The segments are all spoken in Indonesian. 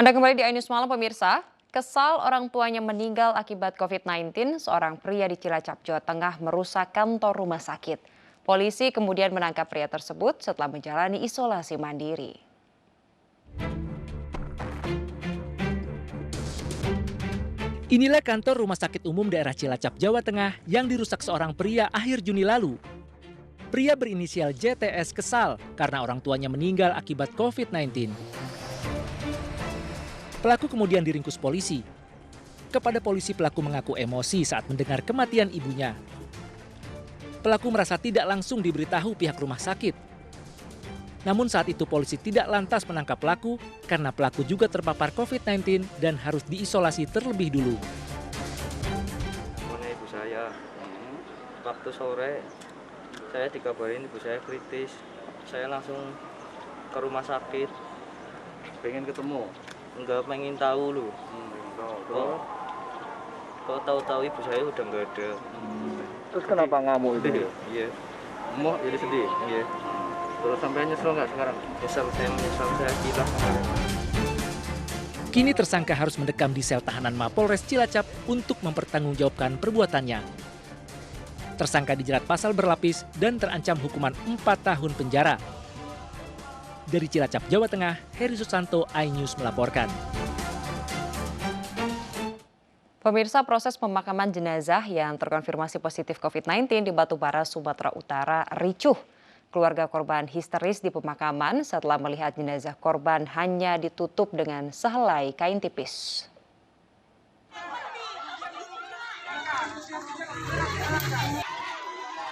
Anda kembali di iNews Malam pemirsa. Kesal orang tuanya meninggal akibat COVID-19, seorang pria di Cilacap, Jawa Tengah merusak kantor rumah sakit. Polisi kemudian menangkap pria tersebut setelah menjalani isolasi mandiri. Inilah kantor Rumah Sakit Umum Daerah Cilacap, Jawa Tengah yang dirusak seorang pria akhir Juni lalu. Pria berinisial JTS kesal karena orang tuanya meninggal akibat COVID-19. Pelaku kemudian diringkus polisi. Kepada polisi, pelaku mengaku emosi saat mendengar kematian ibunya. Pelaku merasa tidak langsung diberitahu pihak rumah sakit. Namun saat itu polisi tidak lantas menangkap pelaku karena pelaku juga terpapar COVID-19 dan harus diisolasi terlebih dulu. Temannya ibu saya, waktu sore saya dikabarin ibu saya kritis. Saya langsung ke rumah sakit. Pengen ketemu? Enggak, pengen tahu lu. Kok tahu-tahu ibu saya udah nggak ada. Terus kenapa ngamuk itu? Iya, Mau jadi sedih? iya. Terus sampai nyesel nggak sekarang? Menyesal saya gila. Kini tersangka harus mendekam di sel tahanan Mapolres Cilacap untuk mempertanggungjawabkan perbuatannya. Tersangka dijerat pasal berlapis dan terancam hukuman 4 tahun penjara. Dari Cilacap, Jawa Tengah, Heri Susanto, iNews melaporkan. Pemirsa, proses pemakaman jenazah yang terkonfirmasi positif COVID-19 di Batubara, Sumatera Utara ricuh. Keluarga korban histeris di pemakaman setelah melihat jenazah korban hanya ditutup dengan sehelai kain tipis.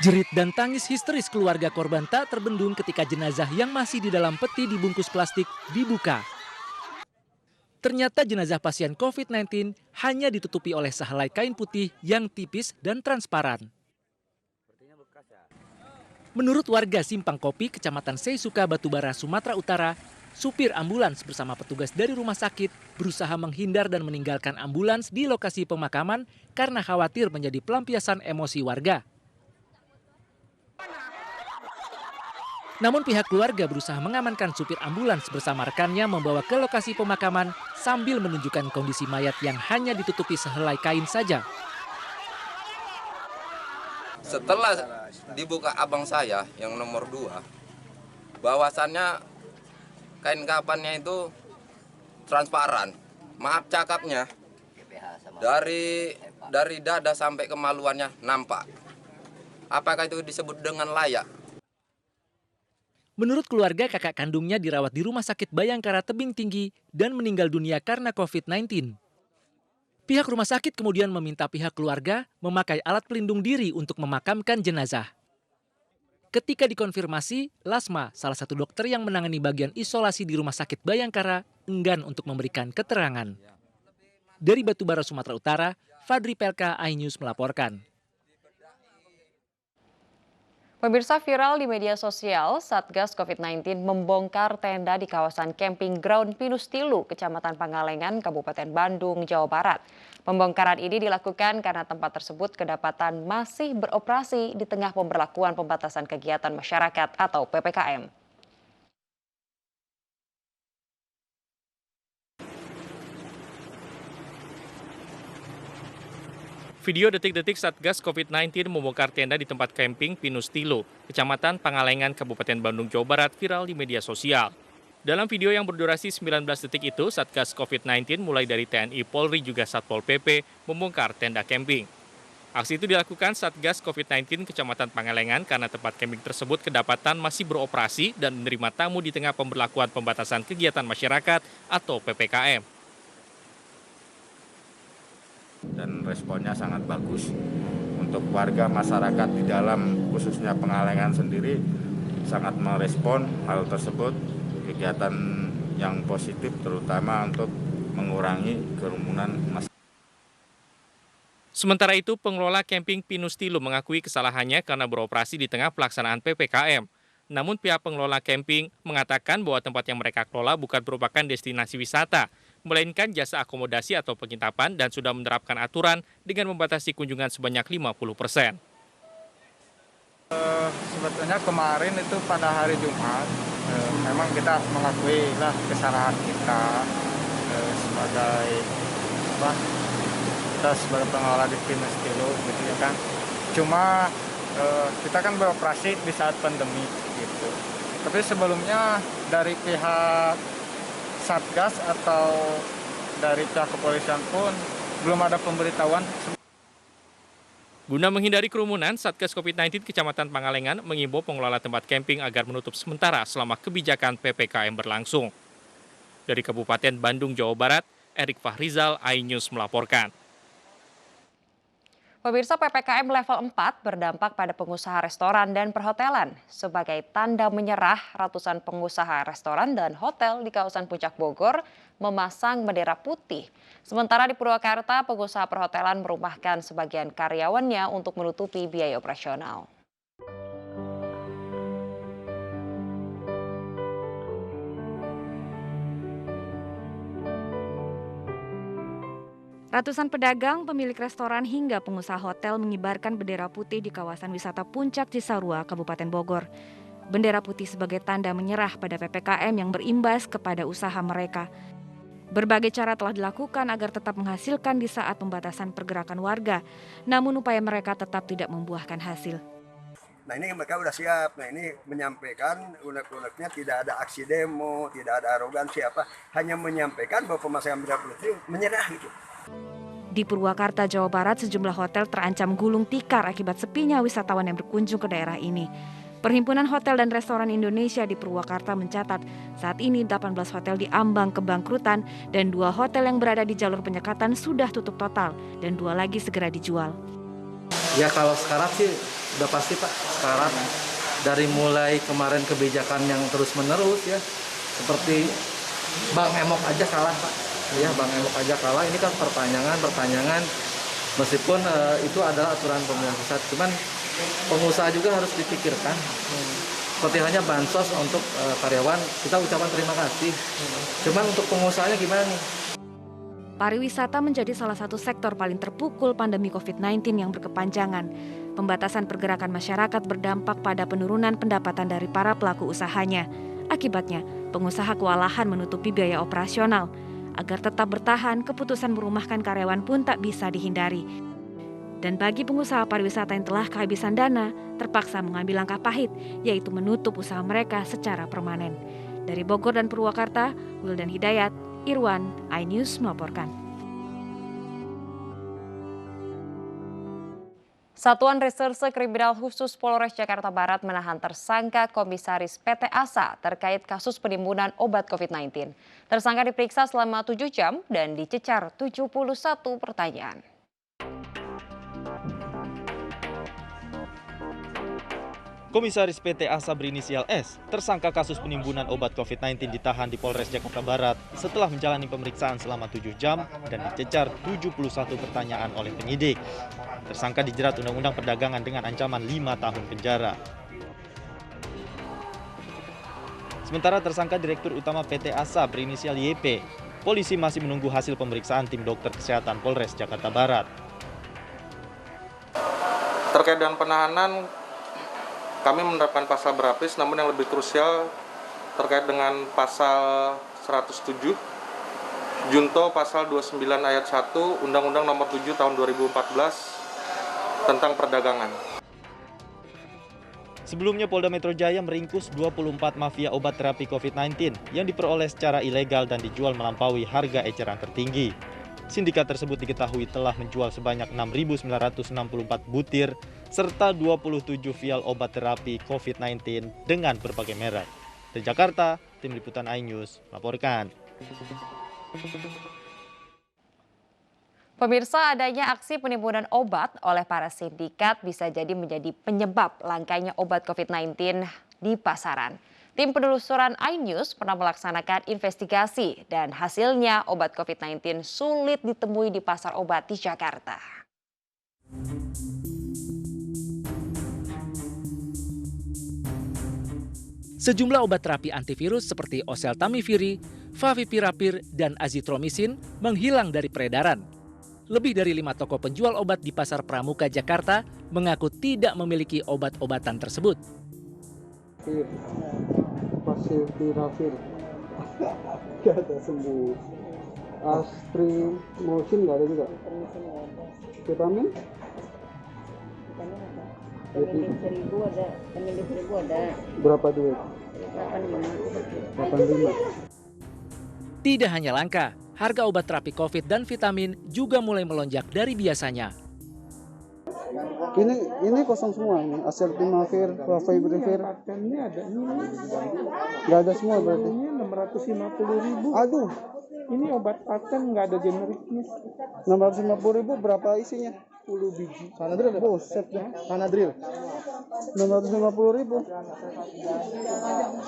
Jerit dan tangis histeris keluarga korban tak terbendung ketika jenazah yang masih di dalam peti dibungkus plastik dibuka. Ternyata jenazah pasien COVID-19 hanya ditutupi oleh sehelai kain putih yang tipis dan transparan. Menurut warga Simpang Kopi, Kecamatan Seisuka, Batubara, Sumatera Utara, supir ambulans bersama petugas dari rumah sakit berusaha menghindar dan meninggalkan ambulans di lokasi pemakaman karena khawatir menjadi pelampiasan emosi warga. Namun pihak keluarga berusaha mengamankan supir ambulans bersama rekannya membawa ke lokasi pemakaman sambil menunjukkan kondisi mayat yang hanya ditutupi sehelai kain saja. Setelah dibuka abang saya yang nomor 2, bahwasannya kain kafannya itu transparan. Maaf cakapnya, dari dada sampai kemaluannya nampak. Apakah itu disebut dengan layak? Menurut keluarga, kakak kandungnya dirawat di Rumah Sakit Bayangkara Tebing Tinggi dan meninggal dunia karena COVID-19. Pihak rumah sakit kemudian meminta pihak keluarga memakai alat pelindung diri untuk memakamkan jenazah. Ketika dikonfirmasi, Lasma, salah satu dokter yang menangani bagian isolasi di Rumah Sakit Bayangkara, enggan untuk memberikan keterangan. Dari Batubara, Sumatera Utara, Fadri Pelka, iNews melaporkan. Pemirsa, viral di media sosial, Satgas COVID-19 membongkar tenda di kawasan camping ground Pinus Tilu, Kecamatan Pangalengan, Kabupaten Bandung, Jawa Barat. Pembongkaran ini dilakukan karena tempat tersebut kedapatan masih beroperasi di tengah pemberlakuan pembatasan kegiatan masyarakat atau PPKM. Video detik-detik Satgas COVID-19 membongkar tenda di tempat camping Pinus Tilu, Kecamatan Pangalengan, Kabupaten Bandung, Jawa Barat viral di media sosial. Dalam video yang berdurasi 19 detik itu, Satgas COVID-19 mulai dari TNI, Polri, juga Satpol PP membongkar tenda camping. Aksi itu dilakukan Satgas COVID-19 Kecamatan Pangalengan karena tempat camping tersebut kedapatan masih beroperasi dan menerima tamu di tengah pemberlakuan pembatasan kegiatan masyarakat atau PPKM. Dan responnya sangat bagus. Untuk warga masyarakat di dalam, khususnya Pangalengan sendiri, sangat merespon hal tersebut. Kegiatan yang positif terutama untuk mengurangi kerumunan masyarakat. Sementara itu, pengelola camping Pinus Tilu mengakui kesalahannya karena beroperasi di tengah pelaksanaan PPKM. Namun pihak pengelola camping mengatakan bahwa tempat yang mereka kelola bukan merupakan destinasi wisata, melainkan jasa akomodasi atau penginapan dan sudah menerapkan aturan dengan membatasi kunjungan sebanyak 50%. Sebetulnya kemarin itu pada hari Jumat, memang kita mengakui lah kesalahan kita. sebagai apa? Kita sebagai pengelola di Pinus Tilo gitu ya kan. Cuma kita kan beroperasi di saat pandemi gitu. Tapi sebelumnya dari pihak Satgas atau dari pihak kepolisian pun belum ada pemberitahuan. Guna menghindari kerumunan, Satgas COVID-19 Kecamatan Pangalengan mengimbau pengelola tempat camping agar menutup sementara selama kebijakan PPKM berlangsung. Dari Kabupaten Bandung, Jawa Barat, Erik Fahrizal, iNews melaporkan. Pemirsa, PPKM level 4 berdampak pada pengusaha restoran dan perhotelan. Sebagai tanda menyerah, ratusan pengusaha restoran dan hotel di kawasan Puncak Bogor memasang bendera putih. Sementara di Purwakarta, pengusaha perhotelan merumahkan sebagian karyawannya untuk menutupi biaya operasional. Ratusan pedagang, pemilik restoran hingga pengusaha hotel mengibarkan bendera putih di kawasan wisata Puncak Cisarua, Kabupaten Bogor. Bendera putih sebagai tanda menyerah pada PPKM yang berimbas kepada usaha mereka. Berbagai cara telah dilakukan agar tetap menghasilkan di saat pembatasan pergerakan warga, namun upaya mereka tetap tidak membuahkan hasil. Nah ini mereka udah siap, nah ini menyampaikan unek-uneknya tidak ada aksi demo, tidak ada arogansi apa, hanya menyampaikan bahwa pemasangan bendera putih menyerah gitu. Di Purwakarta, Jawa Barat, sejumlah hotel terancam gulung tikar akibat sepinya wisatawan yang berkunjung ke daerah ini. Perhimpunan Hotel dan Restoran Indonesia di Purwakarta mencatat saat ini 18 hotel diambang kebangkrutan dan 2 hotel yang berada di jalur penyekatan sudah tutup total dan 2 lagi segera dijual. Ya kalau sekarang sih udah pasti Pak, sekarang dari mulai kemarin kebijakan yang terus menerus ya, seperti Bang Emok aja kalah Pak. Ya Bang Emok aja kalah, ini kan perpanjangan meskipun itu adalah aturan pemerintah pusat, cuman pengusaha juga harus dipikirkan. Seperti hanya bansos untuk karyawan, kita ucapkan terima kasih. Cuman untuk pengusahanya gimana nih? Pariwisata menjadi salah satu sektor paling terpukul pandemi COVID-19 yang berkepanjangan. Pembatasan pergerakan masyarakat berdampak pada penurunan pendapatan dari para pelaku usahanya. Akibatnya, pengusaha kewalahan menutupi biaya operasional. Agar tetap bertahan, keputusan merumahkan karyawan pun tak bisa dihindari. Dan bagi pengusaha pariwisata yang telah kehabisan dana, terpaksa mengambil langkah pahit, yaitu menutup usaha mereka secara permanen. Dari Bogor dan Purwakarta, Wildan Hidayat, Irwan, iNews melaporkan. Satuan Reserse Kriminal Khusus Polres Jakarta Barat menahan tersangka Komisaris PT Asa terkait kasus penimbunan obat COVID-19. Tersangka diperiksa selama 7 jam dan dicecar 71 pertanyaan. Komisaris PT Asa berinisial S, tersangka kasus penimbunan obat COVID-19 ditahan di Polres Jakarta Barat setelah menjalani pemeriksaan selama 7 jam dan dicecar 71 pertanyaan oleh penyidik. Tersangka dijerat Undang-Undang Perdagangan dengan ancaman 5 tahun penjara. Sementara tersangka Direktur Utama PT Asa berinisial YP, polisi masih menunggu hasil pemeriksaan tim dokter kesehatan Polres Jakarta Barat. Terkait dengan penahanan, kami menerapkan pasal berlapis, namun yang lebih krusial terkait dengan pasal 107, junto pasal 29 ayat 1 Undang-Undang Nomor 7 Tahun 2014 tentang perdagangan. Sebelumnya Polda Metro Jaya meringkus 24 mafia obat terapi COVID-19 yang diperoleh secara ilegal dan dijual melampaui harga eceran tertinggi. Sindikat tersebut diketahui telah menjual sebanyak 6.964 butir serta 27 vial obat terapi COVID-19 dengan berbagai merek. Dari Jakarta, Tim Liputan iNews melaporkan. Pemirsa, adanya aksi penimbunan obat oleh para sindikat bisa jadi menjadi penyebab langkanya obat COVID-19 di pasaran. Tim penelusuran iNews pernah melaksanakan investigasi dan hasilnya obat COVID-19 sulit ditemui di pasar obat di Jakarta. Sejumlah obat terapi antivirus seperti oseltamivir, favipiravir, dan azitromisin menghilang dari peredaran. Lebih dari 5 toko penjual obat di Pasar Pramuka, Jakarta mengaku tidak memiliki obat-obatan tersebut. Favipiravir, gak ada sembuh. Astrimorphin nggak ada juga. Vitamin? Vitamin 1000 ada, vitamin 1000 ada. Berapa duit? 85. Tidak hanya langka, harga obat terapi COVID dan vitamin juga mulai melonjak dari biasanya. Ini kosong semua ini, Asertimavir, Favipiravir. Ini ada ini. Nggak ada semua berarti. Ini 650.000. Aduh, ini obat paten nggak ada generiknya. 650.000 berapa isinya? 10 biji. Panadril ada? Buset ya, Panadril. 650.000.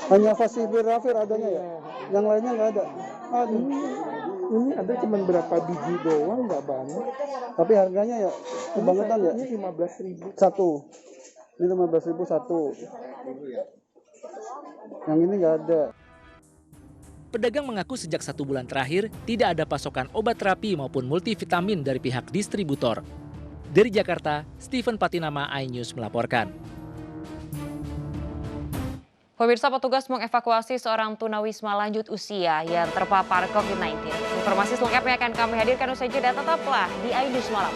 Hanya Favipiravir adanya ya? Yang lainnya nggak ada. Aduh. Ini ada cuma berapa biji doang, nggak banyak. Tapi harganya ya kebangetan ya? Ini 15.000 satu. Ini 15.000 satu. Yang ini nggak ada. Pedagang mengaku sejak 1 bulan terakhir tidak ada pasokan obat terapi maupun multivitamin dari pihak distributor. Dari Jakarta, Steven Patinama, iNews melaporkan. Pemirsa, petugas mengevakuasi seorang tunawisma lanjut usia yang terpapar COVID-19. Informasi selengkapnya akan kami hadirkan usai jeda, tetaplah di iNews Malam.